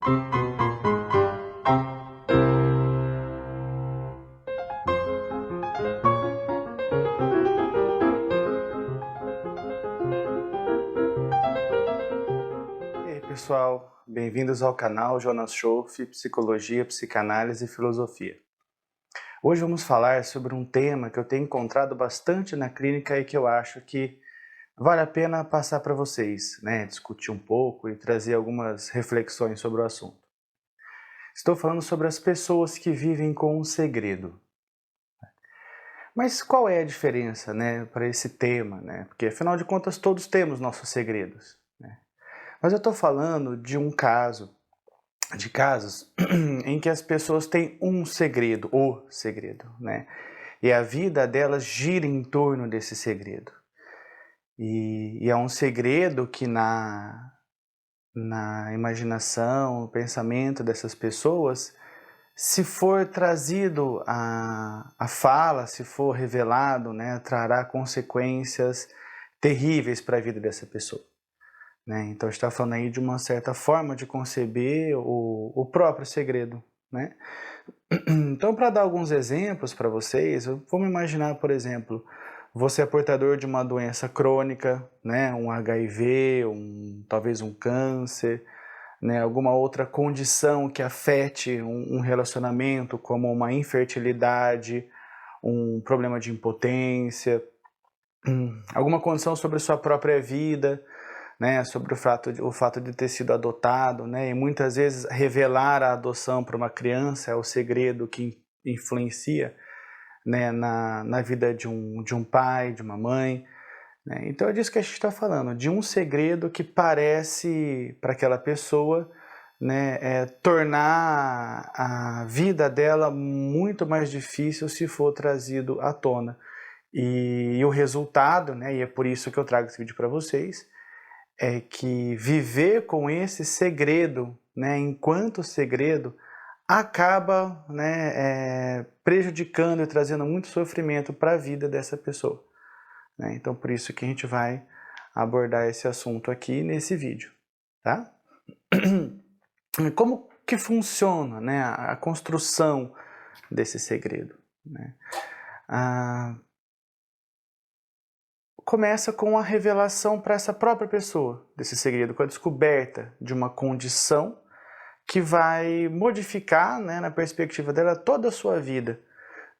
E aí, pessoal, bem-vindos ao canal Jonas Schoff, Psicologia, Psicanálise e Filosofia. Hoje vamos falar sobre um tema que eu tenho encontrado bastante na clínica e que eu acho que vale a pena passar para vocês, né? Discutir um pouco e trazer algumas reflexões sobre o assunto. Estou falando sobre as pessoas que vivem com um segredo. Mas qual é a diferença, né, para esse tema, né? Porque afinal de contas todos temos nossos segredos, né? Mas eu estou falando de casos em que as pessoas têm um segredo, o segredo, né? E a vida delas gira em torno desse segredo. E é um segredo que na imaginação, no pensamento dessas pessoas, se for trazido à fala, se for revelado, né, trará consequências terríveis para a vida dessa pessoa. Né? Então, a gente está falando aí de uma certa forma de conceber o próprio segredo. Né? Então, para dar alguns exemplos para vocês, vamos imaginar, por exemplo, você é portador de uma doença crônica, né? Um HIV, talvez um câncer, né? Alguma outra condição que afete um relacionamento, como uma infertilidade, um problema de impotência, alguma condição sobre a sua própria vida, né, sobre o fato de ter sido adotado, né, e muitas vezes revelar a adoção para uma criança é o segredo que influencia, né, na vida de um pai, de uma mãe. Né? Então é disso que a gente está falando, de um segredo que parece para aquela pessoa, né, tornar a vida dela muito mais difícil se for trazido à tona. E o resultado, né, e é por isso que eu trago esse vídeo para vocês, é que viver com esse segredo, né, enquanto segredo, acaba, né, prejudicando e trazendo muito sofrimento para a vida dessa pessoa. Né? Então, por isso que a gente vai abordar esse assunto aqui nesse vídeo. Tá? Como que funciona, né, a construção desse segredo? Né? Começa com a revelação para essa própria pessoa desse segredo, com a descoberta de uma condição que vai modificar, né, na perspectiva dela, toda a sua vida.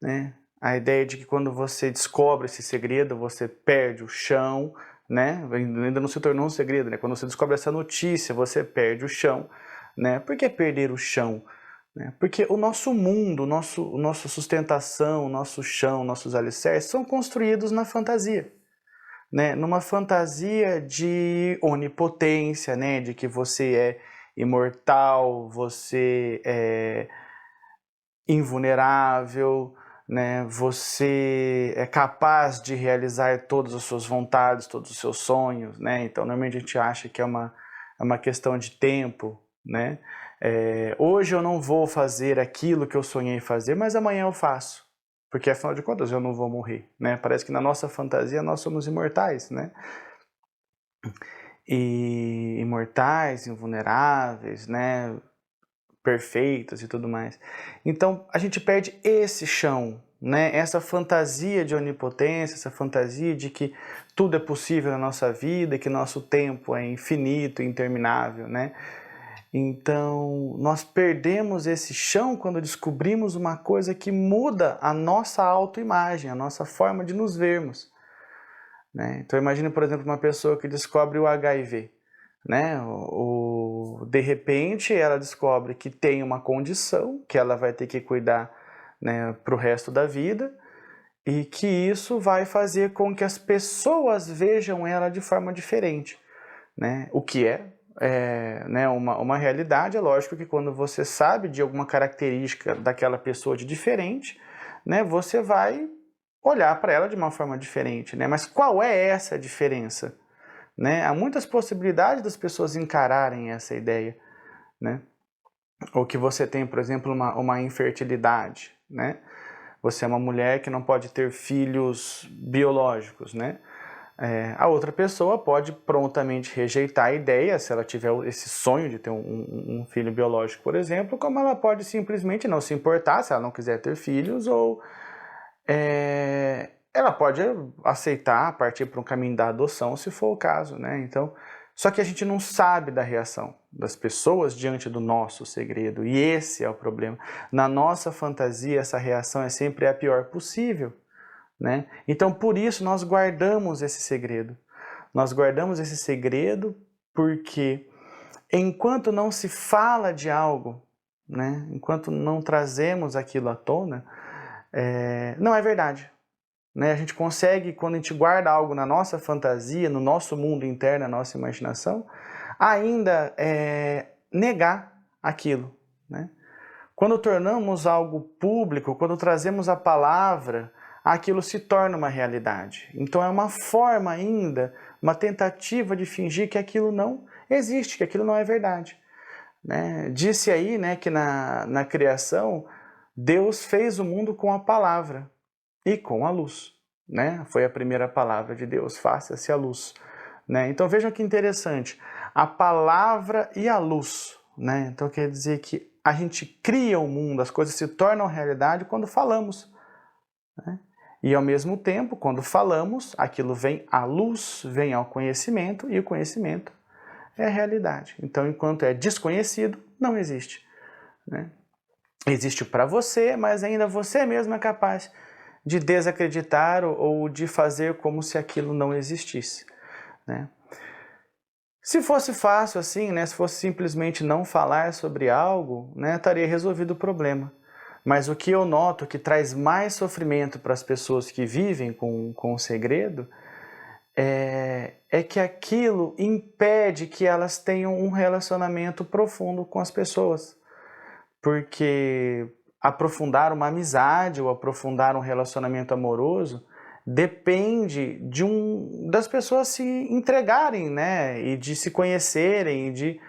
Né? A ideia de que quando você descobre esse segredo, você perde o chão, né? Ainda não se tornou um segredo, né? Quando você descobre essa notícia, você perde o chão. Né? Por que perder o chão? Né? Porque o nosso mundo, nossa sustentação, o nosso chão, nossos alicerces são construídos na fantasia. Né, numa fantasia de onipotência, né, de que você é imortal, você é invulnerável, né, você é capaz de realizar todas as suas vontades, todos os seus sonhos. Né? Então, normalmente a gente acha que é uma questão de tempo. Né? Hoje eu não vou fazer aquilo que eu sonhei fazer, mas amanhã eu faço. Porque, afinal de contas, eu não vou morrer, né? Parece que na nossa fantasia nós somos imortais, né? E imortais, invulneráveis, né? Perfeitos e tudo mais. Então, a gente perde esse chão, né? Essa fantasia de onipotência, essa fantasia de que tudo é possível na nossa vida, que nosso tempo é infinito, interminável, né? Então, nós perdemos esse chão quando descobrimos uma coisa que muda a nossa autoimagem, a nossa forma de nos vermos. Né? Então, imagine, por exemplo, uma pessoa que descobre o HIV. Né? De repente, ela descobre que tem uma condição que ela vai ter que cuidar, né, para o resto da vida, e que isso vai fazer com que as pessoas vejam ela de forma diferente. Né? O que né, uma realidade. É lógico que quando você sabe de alguma característica daquela pessoa de diferente, né, você vai olhar para ela de uma forma diferente. Né? Mas qual é essa diferença? Né? Há muitas possibilidades das pessoas encararem essa ideia. Né? Ou que você tem, por exemplo, uma infertilidade. Né? Você é uma mulher que não pode ter filhos biológicos. Né? A outra pessoa pode prontamente rejeitar a ideia, se ela tiver esse sonho de ter um filho biológico, por exemplo, como ela pode simplesmente não se importar se ela não quiser ter filhos, ou ela pode aceitar, partir para um caminho da adoção, se for o caso, né? Então, só que a gente não sabe da reação das pessoas diante do nosso segredo, e esse é o problema. Na nossa fantasia, essa reação é sempre a pior possível, né? Então, por isso, nós guardamos esse segredo. Nós guardamos esse segredo porque, enquanto não se fala de algo, né? Enquanto não trazemos aquilo à tona, não é verdade. Né? A gente consegue, quando a gente guarda algo na nossa fantasia, no nosso mundo interno, na nossa imaginação, ainda negar aquilo. Né? Quando tornamos algo público, quando trazemos a palavra, aquilo se torna uma realidade. Então é uma forma ainda, uma tentativa de fingir que aquilo não existe, que aquilo não é verdade. Né? Disse aí, né, que na criação, Deus fez o mundo com a palavra e com a luz. Né? Foi a primeira palavra de Deus, faça-se a luz. Né? Então vejam que interessante, a palavra e a luz. Né? Então quer dizer que a gente cria o mundo, as coisas se tornam realidade quando falamos. Né? E ao mesmo tempo, quando falamos, aquilo vem à luz, vem ao conhecimento, e o conhecimento é a realidade. Então, enquanto é desconhecido, não existe. Né? Existe para você, mas ainda você mesmo é capaz de desacreditar ou de fazer como se aquilo não existisse. Né? Se fosse fácil assim, né, se fosse simplesmente não falar sobre algo, né, estaria resolvido o problema. Mas o que eu noto que traz mais sofrimento para as pessoas que vivem com o segredo é que aquilo impede que elas tenham um relacionamento profundo com as pessoas. Porque aprofundar uma amizade ou aprofundar um relacionamento amoroso depende das pessoas se entregarem, né? E de se conhecerem, e de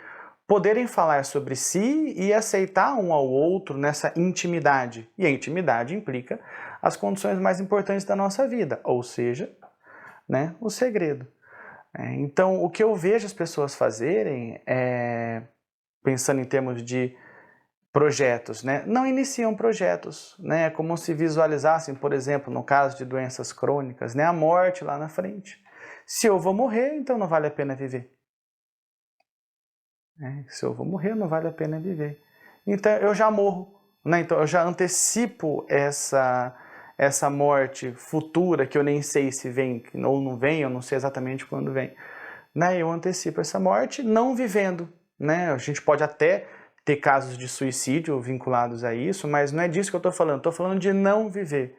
poderem falar sobre si e aceitar um ao outro nessa intimidade. E a intimidade implica as condições mais importantes da nossa vida, ou seja, né, o segredo. Então, o que eu vejo as pessoas fazerem, pensando em termos de projetos, né, não iniciam projetos, né, como se visualizassem, por exemplo, no caso de doenças crônicas, né, a morte lá na frente. Se eu vou morrer, então não vale a pena viver. Se eu vou morrer, não vale a pena viver. Então eu já morro, né? Então eu já antecipo essa morte futura, que eu nem sei se vem ou não vem, eu não sei exatamente quando vem. Né? Eu antecipo essa morte não vivendo. Né? A gente pode até ter casos de suicídio vinculados a isso, mas não é disso que eu estou falando. Estou falando de não viver.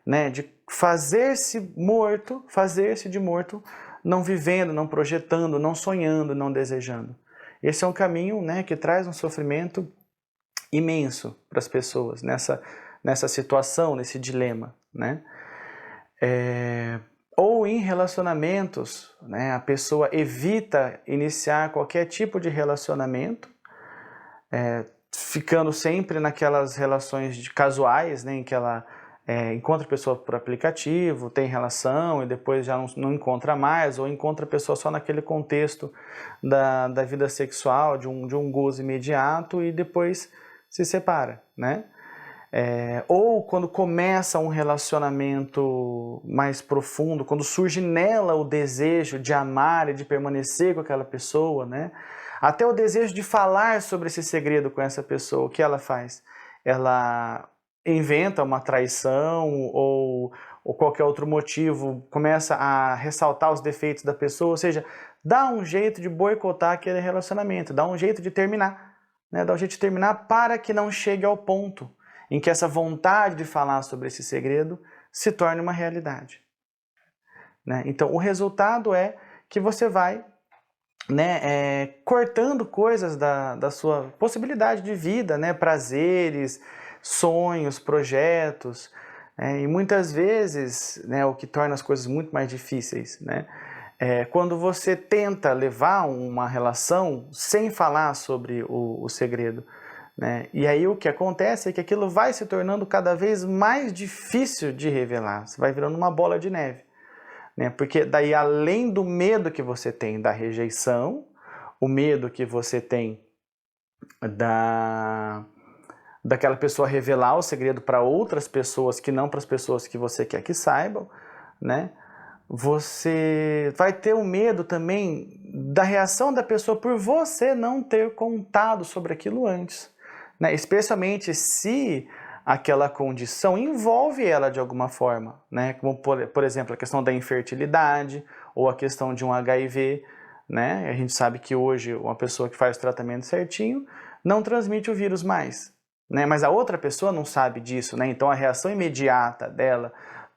Né? De fazer-se de morto, não vivendo, não projetando, não sonhando, não desejando. Esse é um caminho, né, que traz um sofrimento imenso para as pessoas nessa situação, nesse dilema. Né? Ou em relacionamentos, né, a pessoa evita iniciar qualquer tipo de relacionamento, ficando sempre naquelas relações casuais, né, em que ela encontra a pessoa por aplicativo, tem relação e depois já não encontra mais, ou encontra a pessoa só naquele contexto da vida sexual, de um gozo imediato, e depois se separa, né? Ou quando começa um relacionamento mais profundo, quando surge nela o desejo de amar e de permanecer com aquela pessoa, né? Até o desejo de falar sobre esse segredo com essa pessoa, o que ela faz? Ela inventa uma traição ou qualquer outro motivo, começa a ressaltar os defeitos da pessoa, ou seja, dá um jeito de boicotar aquele relacionamento, dá um jeito de terminar, né? Dá um jeito de terminar para que não chegue ao ponto em que essa vontade de falar sobre esse segredo se torne uma realidade. Né? Então, o resultado é que você vai, né, cortando coisas da sua possibilidade de vida, né, prazeres, sonhos, projetos, e muitas vezes, né, o que torna as coisas muito mais difíceis, né, quando você tenta levar uma relação sem falar sobre o segredo. Né? E aí o que acontece é que aquilo vai se tornando cada vez mais difícil de revelar, você vai virando uma bola de neve. né? Porque daí, além do medo que você tem da rejeição, o medo que você tem daquela pessoa revelar o segredo para outras pessoas que não para as pessoas que você quer que saibam, né? Você vai ter o medo também da reação da pessoa por você não ter contado sobre aquilo antes, né? Especialmente se aquela condição envolve ela de alguma forma, né? Como por exemplo a questão da infertilidade ou a questão de um HIV, né? A gente sabe que hoje uma pessoa que faz o tratamento certinho não transmite o vírus mais, né? Mas a outra pessoa não sabe disso, né? Então a reação imediata dela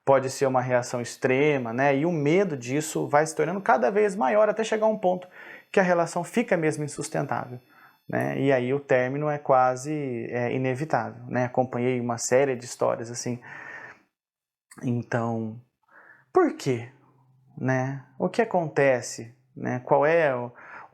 pode ser uma reação extrema, né? E o medo disso vai se tornando cada vez maior até chegar a um ponto que a relação fica mesmo insustentável, né? E aí o término é quase inevitável, né? Acompanhei uma série de histórias assim. Então, por quê, né? O que acontece, né? Qual é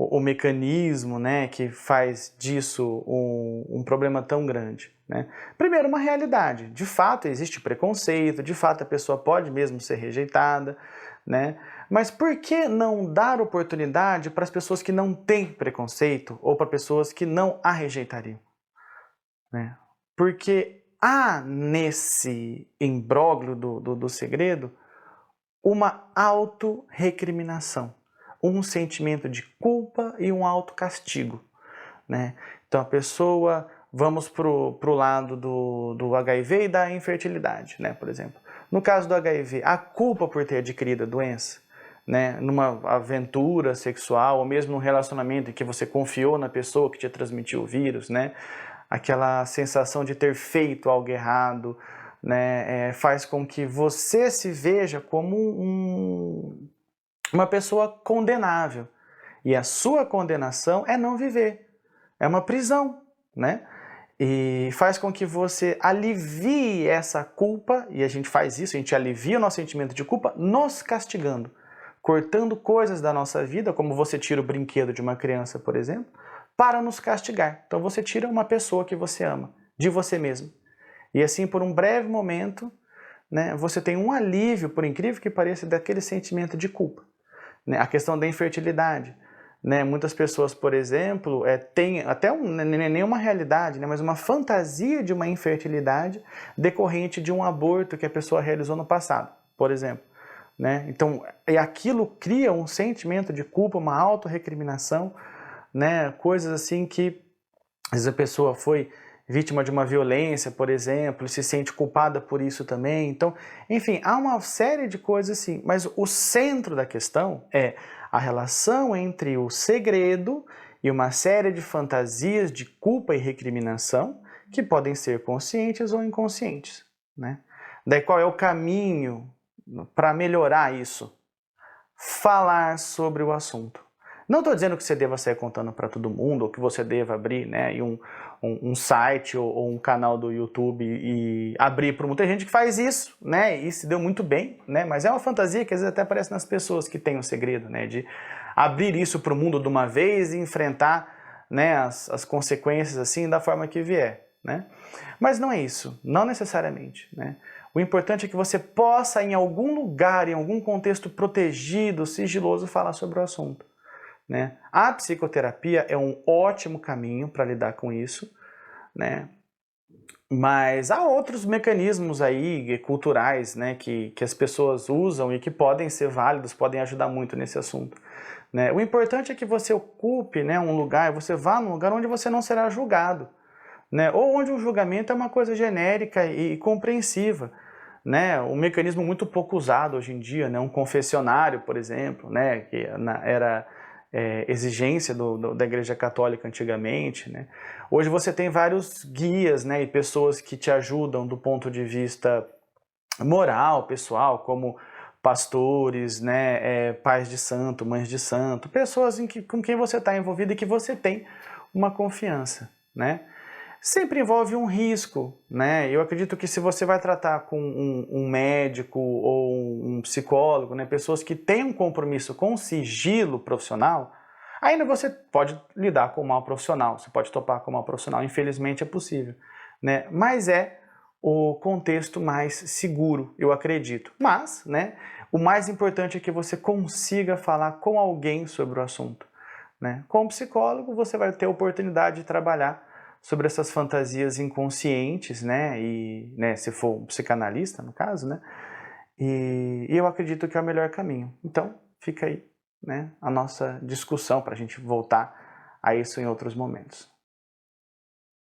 o mecanismo, né, que faz disso um problema tão grande, né? Primeiro, uma realidade. De fato, existe preconceito, de fato a pessoa pode mesmo ser rejeitada, né? Mas por que não dar oportunidade para as pessoas que não têm preconceito ou para pessoas que não a rejeitariam, né? Porque há nesse imbróglio do segredo uma autorrecriminação, um sentimento de culpa e um autocastigo, né? Então a pessoa, vamos pro lado do HIV e da infertilidade, né, por exemplo. No caso do HIV, a culpa por ter adquirido a doença, né, numa aventura sexual ou mesmo num relacionamento em que você confiou na pessoa que te transmitiu o vírus, né, aquela sensação de ter feito algo errado, né, faz com que você se veja como uma pessoa condenável. E a sua condenação é não viver, é uma prisão, né? E faz com que você alivie essa culpa, e a gente faz isso, a gente alivia o nosso sentimento de culpa nos castigando, cortando coisas da nossa vida, como você tira o brinquedo de uma criança, por exemplo, para nos castigar. Então você tira uma pessoa que você ama, de você mesmo. E assim, por um breve momento, né, você tem um alívio, por incrível que pareça, daquele sentimento de culpa. Né? A questão da infertilidade. Né? Muitas pessoas, por exemplo, têm até nem uma realidade, né? Mas uma fantasia de uma infertilidade decorrente de um aborto que a pessoa realizou no passado, por exemplo. Né? Então, aquilo cria um sentimento de culpa, uma autorrecriminação, né? Coisas assim que às vezes a pessoa foi vítima de uma violência, por exemplo, e se sente culpada por isso também. Então, enfim, há uma série de coisas assim, mas o centro da questão é a relação entre o segredo e uma série de fantasias de culpa e recriminação que podem ser conscientes ou inconscientes, né? Daí qual é o caminho para melhorar isso? Falar sobre o assunto. Não estou dizendo que você deva sair contando para todo mundo, ou que você deva abrir, né, um site ou um canal do YouTube e abrir para muita gente que faz isso, né, e se deu muito bem, né, mas é uma fantasia que às vezes até aparece nas pessoas que têm um segredo, né, de abrir isso para o mundo de uma vez e enfrentar, né, as consequências assim da forma que vier, né. Mas não é isso, não necessariamente, né. O importante é que você possa, em algum lugar, em algum contexto protegido, sigiloso, falar sobre o assunto. Né? A psicoterapia é um ótimo caminho para lidar com isso, né? Mas há outros mecanismos aí culturais, né, que as pessoas usam e que podem ser válidos, podem ajudar muito nesse assunto. Né? O importante é que você ocupe, né, um lugar, você vá num lugar onde você não será julgado, né? Ou onde o julgamento é uma coisa genérica e compreensiva. Né? Um mecanismo muito pouco usado hoje em dia, né? Um confessionário, por exemplo, né? Que era exigência da Igreja Católica antigamente, né? Hoje você tem vários guias, né, e pessoas que te ajudam do ponto de vista moral, pessoal, como pastores, né, pais de santo, mães de santo, pessoas com quem você está envolvido e que você tem uma confiança, né? Sempre envolve um risco, né? Eu acredito que se você vai tratar com um médico ou um psicólogo, né, pessoas que têm um compromisso com o sigilo profissional, ainda você pode lidar com o mal profissional, você pode topar com o mal profissional, infelizmente é possível, né? Mas é o contexto mais seguro, eu acredito. Mas, né, o mais importante é que você consiga falar com alguém sobre o assunto, né? Com um psicólogo, você vai ter a oportunidade de trabalhar sobre essas fantasias inconscientes, né? E, né, se for um psicanalista, no caso, né? E eu acredito que é o melhor caminho. Então, fica aí, né, a nossa discussão para a gente voltar a isso em outros momentos.